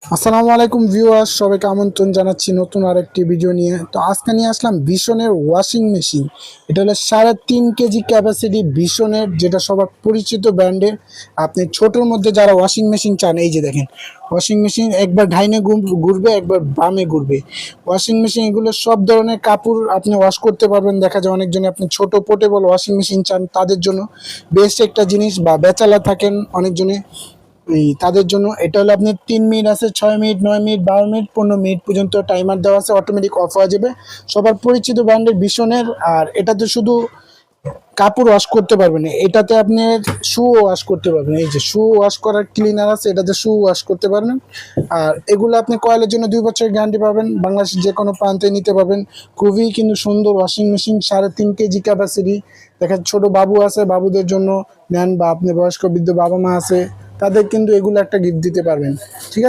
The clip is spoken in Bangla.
আসসালামু আলাইকুম ভিউয়ার্স, সবাইকে আমন্ত্রণ জানাচ্ছি নতুন আরেকটি ভিডিও নিয়ে। তো আজকে নিয়ে আসলাম ভীষণের ওয়াশিং মেশিন। এটা হলো 3.5 কেজি ক্যাপাসিটি ভীষণের, যেটা সবার পরিচিত ব্র্যান্ডের। আপনি ছোটোর মধ্যে যারা ওয়াশিং মেশিন চান, এই যে দেখেন ওয়াশিং মেশিন একবার ডাইনে ঘুরবে, একবার বামে ঘুরবে। ওয়াশিং মেশিন এগুলো সব ধরনের কাপড় আপনি ওয়াশ করতে পারবেন। দেখা যায় অনেকজনে আপনি ছোট পোর্টেবল ওয়াশিং মেশিন চান, তাদের জন্য বেস্ট একটা জিনিস। বা ব্যাচেলার থাকেন অনেকজনে, তাদের জন্য এটা হলো আপনি 3 মিনিট আছে, 6 মিনিট, 9 মিনিট, 12 মিনিট, 15 মিনিট পর্যন্ত টাইমার দেওয়া আছে, অটোমেটিক অফ হয়ে যাবে। সবার পরিচিত ব্র্যান্ডের ভীষণের। আর এটাতে শুধু কাপড় ওয়াশ করতে পারবেন না, এটাতে আপনি শু ওয়াশ করতে পারবেন। এই যে শু ওয়াশ করার ক্লিনার আছে, এটাতে শু ওয়াশ করতে পারবেন। আর এগুলো আপনি কয়েলের জন্য 2 বছরের গ্যারান্টি পাবেন, বাংলাদেশের যে কোনো প্রান্তে নিতে পারবেন। খুবই কিন্তু সুন্দর ওয়াশিং মেশিন, 3.5 কেজি ক্যাপাসিটি। দেখেন ছোট বাবু আছে, বাবুদের জন্য নেন, বা আপনি বয়স্ক বৃদ্ধ বাবা মা আছে, তাদের কিন্তু এগুলো একটা গিফট দিতে পারবেন। ঠিক আছে।